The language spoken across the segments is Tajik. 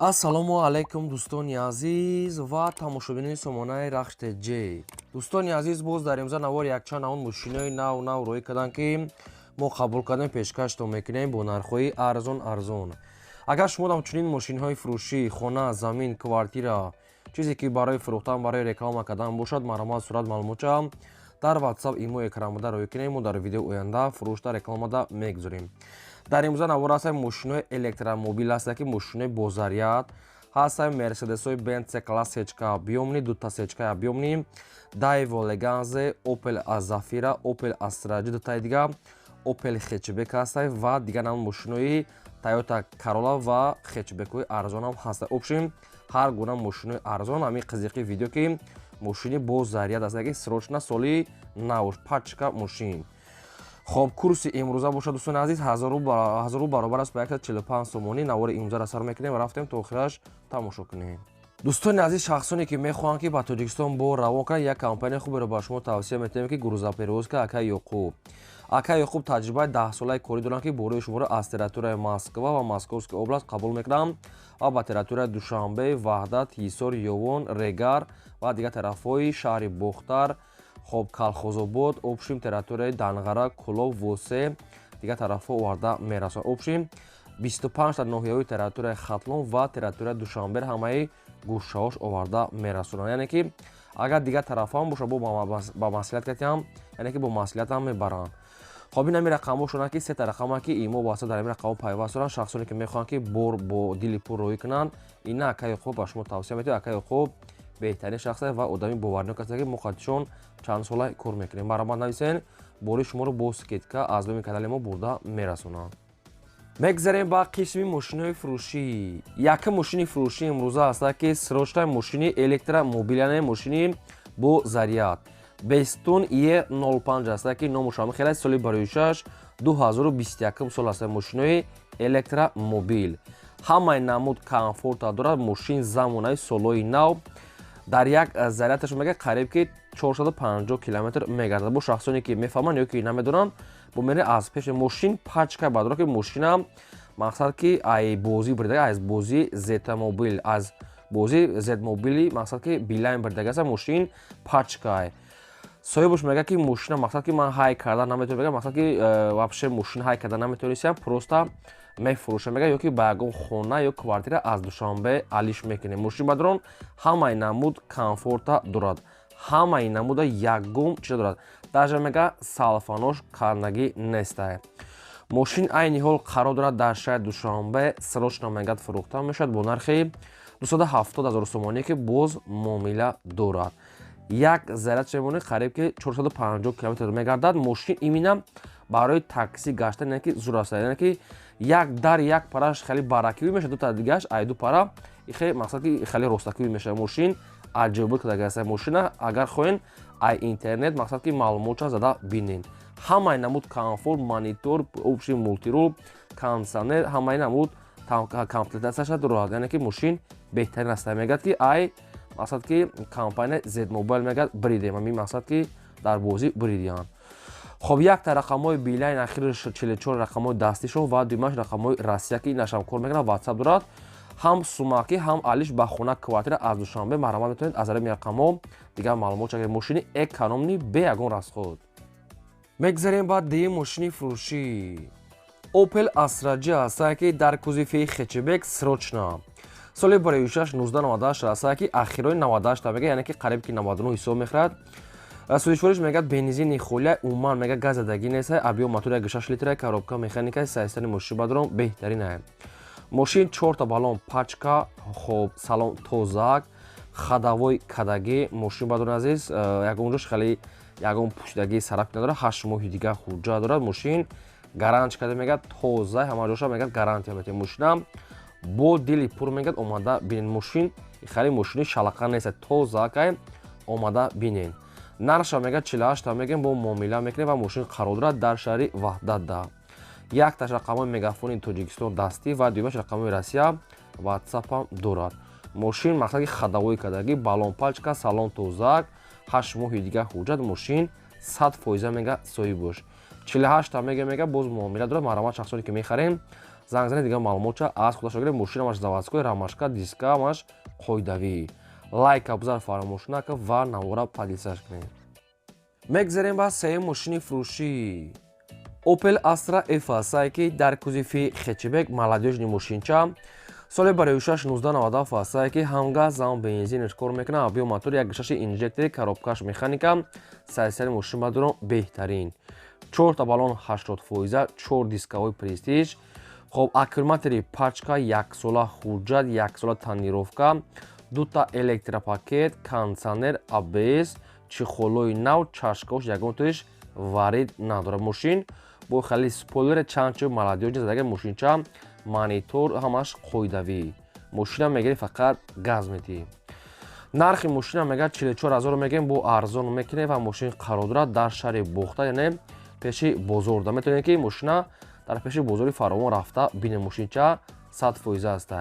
ассалому алайкум дӯстони азиз ва тамошобинони сомонаи рахште ҷ. Дӯстони азиз, боз дар имрӯза навори якчанд навон мошинои нав роӣ карданд, ки мо қабул кардем, пешкаштон мекунем бо нархҳои арзон. Агар шумо дар чунин мошинҳои фурӯшӣ, хона, замин, квартира, чизе ки барои фурӯхтан, барои реклама кардан бошад, маромад сурат маълумота дар WhatsApp имо экран буда роӣ кунем. Мо дар видеои оянда фурӯшта рекламада мегузорем. Дар имрӯза навор ҳастаем мошинои электромобил ҳастанд, ки мошинои бо заряд ҳастаем. Мерседесои Benz класс сечка объёмни, дута сечка объёмни, Daewoo Leganze, Opel Zafira, Opel Astra ҷи дутаи дига, Opel Hatchback ҳастаем ва дигар навъи мошинои Toyota Corolla ва хетчбекҳои арзонам ҳастанд. Обшим ҳар гуна мошинои арзон. Ҳамин қизиқи видео ки мошини бо заряд ҳастанд, ки срочна соли нав пачка мошин. خب کورس امروزه باشه دوستان عزیز 1000 برابر است با 145 سومانی. نوار امروزه را سر میکنیم و رفتیم تا آخرش تماشا کنیم. دوستان عزیز، شخصانی که میخوان که با تاجیکستان با روان کنن، یک کمپانی خوبی رو با شما توصیه میکنیم که گروزا پیروز که اکای یعقوب تجربه 10 ساله کاری دارن که برای شما را از تریتوری مسکو و مسکوفسک اوبلاست قبول میکنن و با تریتوری دوشنبه، وحدت، هیسار، یوون، رگار و دیگر طرفای شهر بختر، خب کالخوزآباد، обшим територияи Данғара, Кулов, Восе дигар тарафҳо оварда мерасонад. обшим 25 та ноҳияҳои територияи Хатлон ва територияи Душанбе ҳамаи гӯшаҳош оварда мерасонанд. яъне ки агар дигар тарафҳо ҳам боша ба маслиҳат кардам, яъне ки бо маслиҳат ҳам мебаранд. хоб ин ҳамин рақамҳо шуданд ки се та рақама ки имо васита дар ҳамин рақамҳо пайваст доранд. шахсоне ки мехоҳанд ки бо дили пур роӣ кунанд, ина акаи хуб ба шумо тавсия метавонам. акаи хуб беҳтарин шахс ва одами боварнок аст, ки мо қадшон чанд сола кор мекунем. маромад нависен бори шуморо бо скидка аз доми канали мо бурда мерасонанд. мегзарем ба қисми мошинои фурӯшӣ. якум мошини фурӯшӣ имрӯза ҳаст ки срочна мошини электромобил, яъне мошини бо заряд. Bestun E05 ҳаст ки номуш ҳам хеле соли 6 2021 сол ҳаст. мошинои электромобил ҳамаи намуд комфорта дорад. мошин замонаи солои нав дар як зарядаш мега қариб ки 450 км мегардад. бо шахсоне ки мефаҳманд ё ки намедонанд, бо мене аз пеш мошин пачка бадора ки мошина мақсад ки ай бозӣ бирдага, аз бозӣ зетмобил, аз бозӣ зетмобили мақсад ки билайн бирдага аст. мошин пачкай соҳибаш мега ки мошина мақсад ки ман ҳай кардан наметавонам, мега мақсад ки вообще мошин ҳай кардан наметавонистам, просто мефурӯшам мега ё ки ба ягон хона ё квартира аз Душанбе алиш мекунем. мошин бадрон ҳамаи намуд комфорта дорад. ҳамаи намуда ягон чиза дорад. даже мега салфанош карнагӣ нестай. мошин айни ҳол қарор дорад дар шаҳри Душанбе срочна мегад фурӯхта мешавад бо нархи 270 000 сомонӣ ки боз муомила дорад. як заряд шемони қариб ки 450 км мегардад. мошин имина барои такси гаштан яке зур аст. яъне ки як дар як параш хеле баракивӣ мешавад, дута дигаш ай ду пара ихе мақсад ки хеле ростакивӣ мешавад. мошин аҷоибот кардага аст. мошина агар хоҳен ай интернет мақсад ки маълумота зада бинен. ҳамаи намуд комфорт, монитор, обши мултирул, кондиционер, ҳамаи намуд комплектатсияша дорад. яъне ки мошин беҳтарин аст. мегӯяд ки ай мақсад ки компания Zmobile мегӯяд биридем. ҳамин мақсад ки дар бозӣ биридиянд. хоб якта рақамҳои билайн ахираш 44 рақамҳои дастишон ва дуюмаш рақамҳои Россия ки инашам кор мекунад. WhatsApp дорад. ҳам сумаки, ҳам алиш ба хона квартира аз Душанбе маромад метавонед аз ҳамин рақамҳо дигар маълумот чакед. мошини экономни бе ягон расход. мегзарем ба дуюм мошини фурӯшӣ. Opel Astra ҷи ҳаст ки дар кузифи Hatchback срочна соли 6 1998 ҳаст ки ахирои 98 мега, яъне ки қариб ки 99 ҳисоб мехӯрад. сӯзишвориш мегӯяд бензини холия умуман мега газ задагӣ нест. объём мотори 1.6 литра, коробка механика, сайстани мошини бадрон беҳтарин аст. мошин 4 та баллон пачка, хоб салон тозак, хадавои кадагӣ. мошин бадрон азиз ягонҷош хеле ягон пӯшидагии сараф надорад. 8 моҳи дигар ҳуҷҷат дорад. мошин гарантия карда мегӯяд тоза, ҳама ҷоша мегӯяд гарантия метавонед. мошина бо дили пур мегӯяд омада бинен. мошин хеле мошини шалақа нест, тоза кай омада бинен. нарша мега 48 та мегем бо муомила мекунем ва мошин қарор дорад дар шаҳри Ваҳдатда. якташ рақамҳои мегафони Тоҷикистон дастӣ ва дуюмаш рақамҳои Россия WhatsApp ҳам дорад. мошин мақсади хадавои кадагӣ, баллон пачка, салон тозак, 8 моҳи дигар ҳуҷҷат. мошин 100% мега соҳиб бош. 48 та мега боз муомила дорад. маромад шахсоне ки мехарем занг занед дигар маълумотша аз худашон гиред. Мошинамаш заводской, рамашка, дискамаш қойдавӣ. Лайк абзар фаромӯш накунед ва навора падилсаш кунед. мегзарем ба сеюм мошини фурӯшӣ. Opel Astra F ки дар кузифи хечебек маладёжни мошинча соли барои 1697 ки ҳамгаз зам бензинеш кор мекунад. Авио мотор 1.6 инжектори коробкаш механика сайсари мошин бадро беҳтарин. 4 та баллон 80%, 4 дискаҳои престиж. Хоб аккумулятори пачка 1 сола ҳуҷҷат, 1 сола тонировка, 2 та электропакет, кондитсионер, ABS, чихолои нав, чашкаош ягонтоиш варид надорад. Мошин бо хали спойлер чанчо маладёжни задага мошинча монитор ҳамаш қойдавӣ. Мошина мегири фақат газ метӣ. нархи мошина мега 44000 мегем бо арзон мекуне ва мошин қарор дорад дар шаҳри бухта, яъне пеши бозор. Да метавонед ки мошина дар пеши бозори фаровон рафта бинед. Мошинча 100% аст.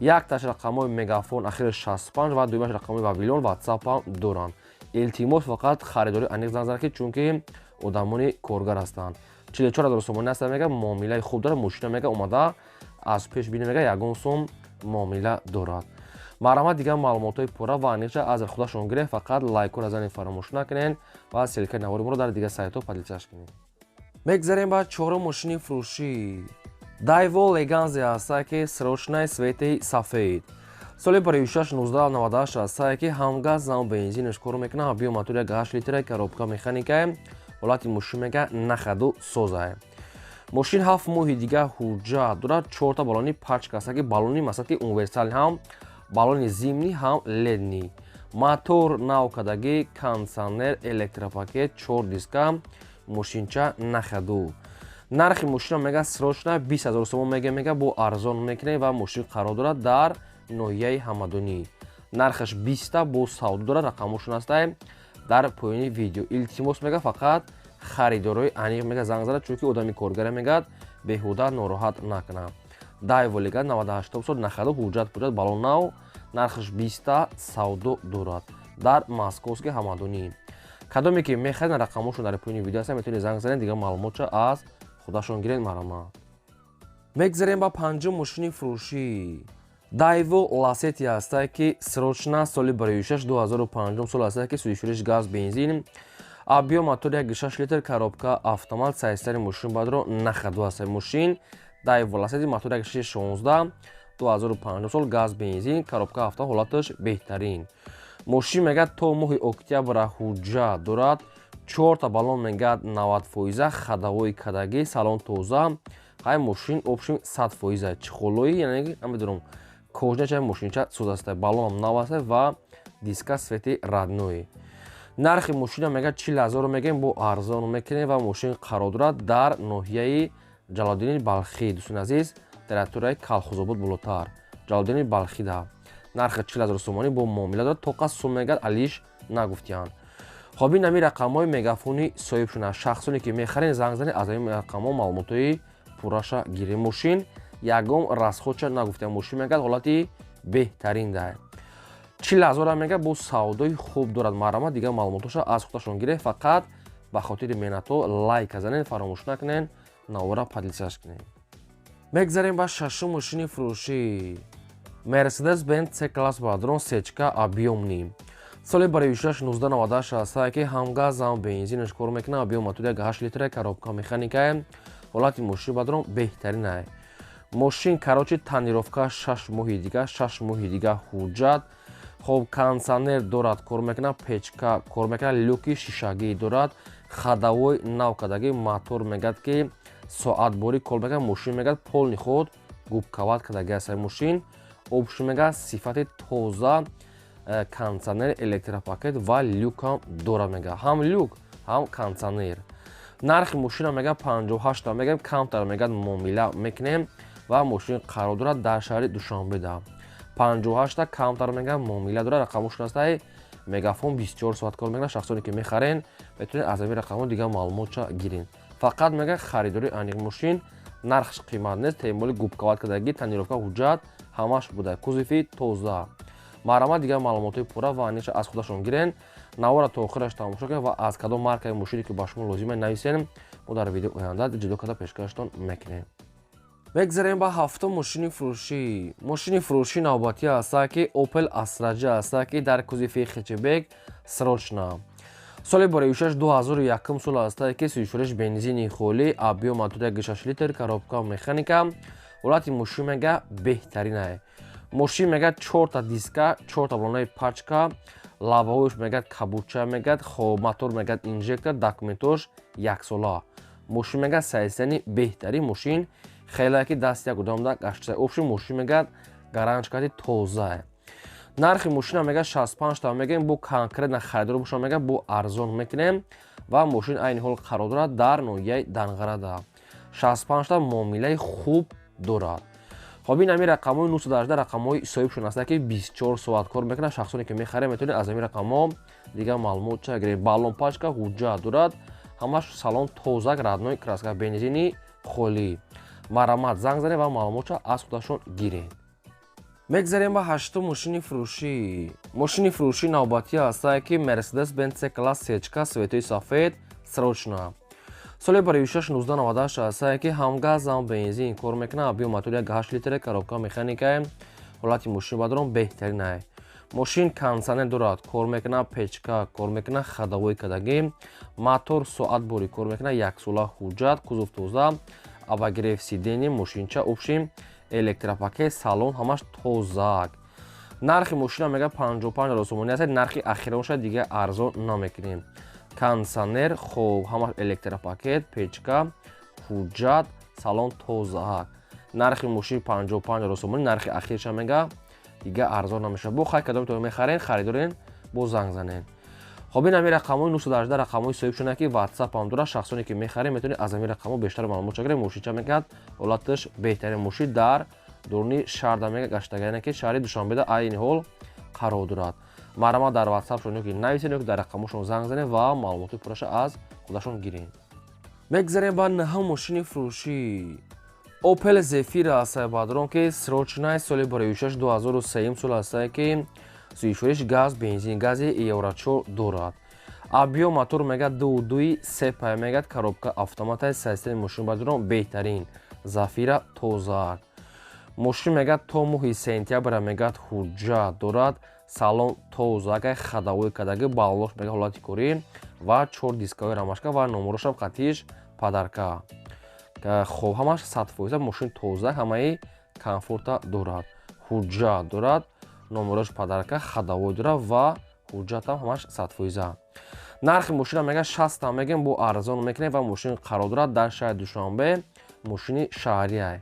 Якташ рақамҳои мегафон ахир 65 ва дуюмаш рақамҳои вавилон WhatsApp доранд. илтимос фақат харидори аниқ занг занед ки чунки одамони коргар ҳастанд. 44000 сомон аст мега муомилаи хуб дорад. Мошина мега омада аз пеш бинед мега ягон сом муомила дорад. марҳамат дигар маълумотҳои пурра ва аниқша аз худашон гиред. фақат лайкро назанед фаромӯш накунед ва селкаи навори моро дар дигар сайтҳо падилсаш кунед. мегзарем ба чорум мошини фурӯшӣ. Daewoo Leganzi аст ки срочнаи свети сафед. соли барои 1698 аст ки ҳамгаз зам бензинеш кор мекунад. авио мотор 1.8 литра коробка механика ҳолати мошин мега нахаду соза. мошин 7 моҳи дигар ҳуҷҷат дорад. 4 та баллони пачка аст ки баллони масаки универсали ҳам, баллони зимни ҳам ледни. мотор навкадагӣ, кондитсионер, электропакет, 4 диска, мошинча нахаду. нархи мошина мега срочна 20000 сомон мега бо арзон мекунед ва мошин қарор дорад дар ноҳияи ҳамадонӣ. нархаш 20 бо савдо дорад. рақамошон аст дар поёни видео. илтимос мега фақат харидорои аниқ мега занг занад, чунки одами коргара мегад беҳуда нороҳат накунад. Daewoo Leganzi 98 сол нахаду ҳуҷҷат баллон нав. нархаш 20 савдо дорад дар московски ҳамадонӣ. кадоме ки мехариданд рақамошон дар поёни видео аст, метавонед занг занед дигар маълумотша аз худашон гиред. марҳамат. мегзарем ба панҷум мошини фурӯшӣ. Daewoo Lacetti аст ки срочна соли барои 2005 сол аст ки судишуриш газ бензин, авио мотор 1.6 литр коробка автомат сайсари мошин бадро нахаду аст. мошин Daewoo Lacetti мотор 1.6 2005 сол газ бензин, коробка авто ҳолаташ беҳтарин. мошин мега то моҳи октябра ҳуҷҷат дорад. 4 та баллон мега 90%, хадавои кадагӣ, салон тоза. ҳай мошин обшим 100%. чихолои яъне намедонам кожнача мошинча суд аст. баллонам нав аст ва диска свети радноӣ. нархи мошина мега 40000 мегем бо арзон мекунед ва мошин қарор дорад дар ноҳияи Ҷалолиддини Балхӣ. дӯстони азиз, территорияи Калхозобод болотар. Ҷалолиддини Балхӣ да. нархи 40000 сомонӣ бо муомила дорад. тоқа сум мегад алиш нагуфтиянд. хоб ин ами рақамҳои мегафони соҳибшона. шахсоне ки мехаред занг занед аз ин рақамҳо маълумотҳои пурраша гиред. мошин ягон расходша нагуфтиянд. мошин мегад ҳолати беҳтарин да. 40000 мега бо савдои хуб дорад. марҳамат дигар маълумотоша аз худашон гиред. фақат ба хотири меҳнатҳо лайк занед фаромӯш накунед навора падилсаш кунед. мегзарем ба шашум мошини фурӯшӣ. Mercedes-Benz C-класс бадрон сечка объёмни. соли барои 1998 аст ки ҳамгаз зам бензинеш кор мекунад. авио мотор 1.8 литра коробка механика ҳолати мошин бадрон беҳтарин аст. мошин карочи тонировка 6 моҳи дига ҳуҷҷат. хоб кондитсионер дорад, кор мекунад. печка кор мекунад. люки шишагӣ дорад. хадавои навкадагӣ. мотор мегад ки соатборӣ кор мекунад. мошин мегад полни худ губкават кадагӣ аст. мошин обшин мегад сифати тоза, кондитсионер, электропакет ва люкам дорад мегад. ҳам люк, ҳам кондитсионер. нархи мошина мегад 58 мегад камтар мегад муомила мекунем ва мошин қарор дорад дар шаҳри Душанбе да. 58 камтар мегад муомила дорад. рақамошон аст мегафон 24 соат кор мекунад. шахсоне ки мехарен метавонед аз ин рақамҳо дигар маълумотша гиред. фақат мегад харидори аниқ мошин. нархш қимат нест. теҳмоли губкават кадагӣ, тонировка ҳуҷҷат ҳамаш буда. кузифи тоза. марҳамат дигар маълумотҳои пурра ва аниқша аз худашон гиред. навора то охираш тамошо кунед ва аз кадом маркаи мошине ки ба шумо лозима нависем мо дар видеои оянда ҷудо карда пешкаштон мекунем. мегзарем ба ҳафтум мошини фурӯшӣ. Мошини фурӯшӣ навбатӣ аст ки Opel Astra аст ки дар кузови хетчбек срочна. соли бораи 2001 сол аст ки 34 бензини холӣ, объем мотори 1.6 литр, коробка механика. ҳолати мошин мега беҳтарин ай. мошин мега 4 та диска, 4 та блонаи пачка, лабаҳош мегад кабуча мегад, мотор мегад инжектор, документош яксола. мошин мега сайсани беҳтарин мошин, хеле ки даст як удамда гашта. Обши мошин мегад гарантияти тоза. нархи мошина мега 65 та мегем, бу конкретна харидор боша мега бу арзон мекунем ва мошин айни ҳол қарор дорад дар ноҳияи Данғарада. 65 та муомилаи хуб дорад. خب این همین رقم‌های 918 رقم‌های صاحبشون هست که 24 ساعت کار میکنه. شخصانی که میخره میتونه از همین رقم‌ها دیگه معلومات چه بالون پاچکا حجت دارد. همش سالن تازه رادنوی краска بنزینی خالی. مرمت زنگ زنید و معلومات از خودشون گیرید. میگذاریم با هشتم ماشین فروشی. ماشین فروشی نوبتی است که مرسدس بنز کلاس سیچکا سویتوی سفید سروچنا. соли барои 1698 аст ки ҳам газ ҳам бензин кор мекунад. объем мотори 8 литр, коробка механика, ҳолати мошин бадрон беҳтарин ай. мошин кондитсионер дорад, кор мекунад, печка кор мекунад, ходовой кадагӣ, мотор соат бори кор мекунад, яксола ҳуҷҷат, кузов тоза, обогрев сидени, мошинча, обшим, электропакет, салон ҳамаш тозак. нархи мошина мега 55 росомонӣ аст. нархи ахиронша дига арзон намекунем. кондитсионер, хоб, ҳамаш электропакет, печка, ҳуҷҷат, салон тоза. нархи мошин 55 росомонӣ, нархи ахирша мега дига арзон намеша. бо хай кадомитон мехарен, харидорен, бо занг занен. хоб ин ҳамин рақамҳои 918 рақамҳои соҳибшона ки WhatsApp ҳам дорад. шахсоне ки мехарен метавонед аз ҳамин рақамҳо бештар маълумот гиред. мошинча мегӯяд ҳолаташ беҳтарин мошин дар дорони шаҳр мега гаштагиане ки шаҳри Душанбеда айни ҳол қарор дорад. марама дар WhatsApp шон ки нависен ё ки дар рақамҳошон занг занед ва маълумоти пурраша аз худашон гиред. мегзарем ба наҳум мошини фурӯшӣ. Opel Zafira аст бадрон ки срочнаи соли барои 2003 сол аст ки сӯишвориш газ, бензин, гази Евро 4 дорад. объем мотор мега 2.2 3 мегад, коробка автоматаи системаи мошин бадрон беҳтарин. Zafira тоза. мошин мега то моҳи сентябр мегад ҳуҷҷат дорад. салон тоза, ходовой кадаги, баллош мега ҳолати корӣ ва 4 дискаҳои рамашка ва номерошам қатиш падарка. хоб ҳамаш 100% мошин тоза, ҳамаи комфорта дорад. ҳуҷҷат дорад, номерош падарка, ходовой дорад ва ҳуҷҷатам ҳамаш 100%. нархи мошина мега 60 та мегем, бо арзон мекунем ва мошин қарор дорад дар шаҳри Душанбе, мошини шаҳрӣ ай.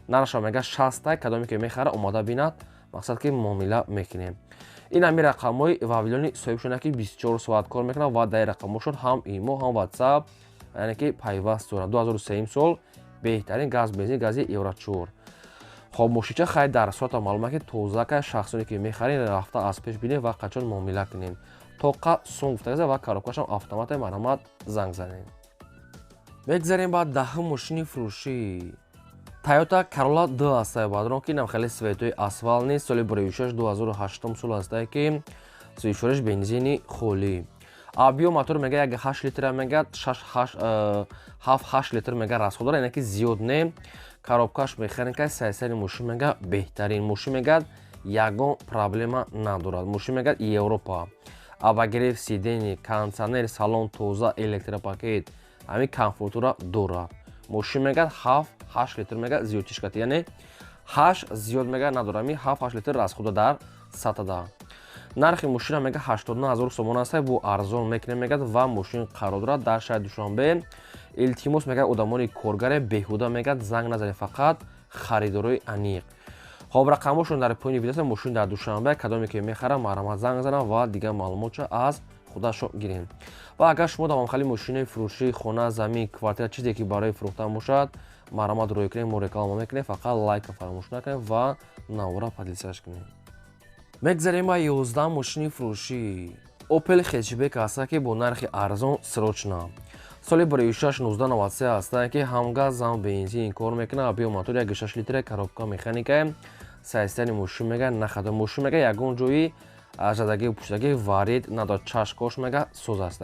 нархша мега 60 та, кадоме ки мехара омада бинад, мақсад ки муомила мекунем. ин ҳамин рақамҳои вавилони соҳибшона ки 24 соат кор мекунад ва дар рақамҳошон ҳам имо, ҳам WhatsApp, яъне ки пайваст дорад. 2003 сол беҳтарин газ, бензин, гази Евро 4. хоб мошинча хай дар соата маълума ки тозака. шахсоне ки мехарин рафта аз пеш бинем ва қачон муомила кунем. тоқа сон гуфтагиза ва коробкашам автомата марҳамат занг занем. мегзарем ба даҳум мошини фурӯшӣ. Toyota Corolla 2 аст бадрон ки нам хеле светои асфал нест. соли барои 2008 сол аст ки сӯишвориш бензини холӣ. объем мотор мега 1.8 литр мега, 7-8 литр мега расход дорад, яъне ки зиёд не. коробкаш механика, сайсари мошин мега беҳтарин. мошин мега ягон проблема надорад. мошин мега Европа. обогрев сидени, кондитсионер, салон тоза, электропакет, ҳамин комфортура дорад. мошин мега 7-8 литр мега зиёдтиш кати, яъне 8 зиёд мега надорад. 7-8 литр расхода дар сатада. нархи мошина мега 89 000 сомон аст. бо арзон мекунем мегад ва мошин қарор дорад дар шаҳри Душанбе. илтимос мега одамони коргаре беҳуда мегад занг назанед, фақат харидорои аниқ. хоб рақамҳошон дар поини видео. мошин дар Душанбе, кадоме ки мехара марҳамат занг занад ва дига маълумотша аз худашон гирем. ва агар шумо давомхали мошинаи фурӯшӣ, хона, замин, квартира, чизе ки барои фурӯхтан бошад, марҳамат рӯй кунед, мо реклама мекунем. фақат лайка фаромӯш накунед ва навора поделишаш кунед. мегзарем ба 11 мошини фурӯшӣ. Opel хетчбек аст ки бо нархи арзон срочна. соли барои 1993 аст ки ҳам газ, ҳам бензин кор мекунад. объем мотори 1.6 литр, коробка механика, сайстани мошин мега нахада. мошин мега ягон ҷои ажадагӣ пуштагӣ варид надорад. чашкош мега соз аст.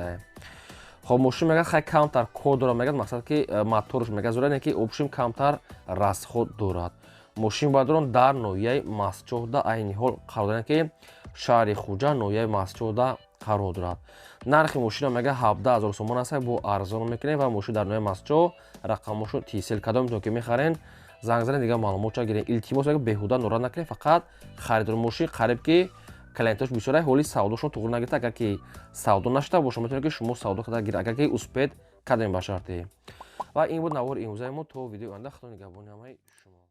خب ماشین میگه خیلی کمتر کد داره، میگه مقصد که موتورش میگه زوره که اپشن کمتر расход دارد. ماشین باید در نویه مسجد عین حال قرار دارد که شهر خوجا نویه مسجد قرار دارد. نرخ ماشین میگه 17000 سومون است، با ارزان میکنه و ماشین در نویه مسجد رقمش تیسل کدام میتونه که میخرین زنگ زنید دیگه معلومات گیرین. التماس میگه بهوده نورا نکنید، فقط خریدار ماشین قریب که کلاینتاش بسیاره حالی سوداشون توغل نگیرد. اگر که سودا نشده باشه میتونه که شما سودا کرده گیرید، اگر که اسپید کدام باشرته. و این بود نوار امروزه ما. تو ویدیو آینده خدا نگهبان همه شما.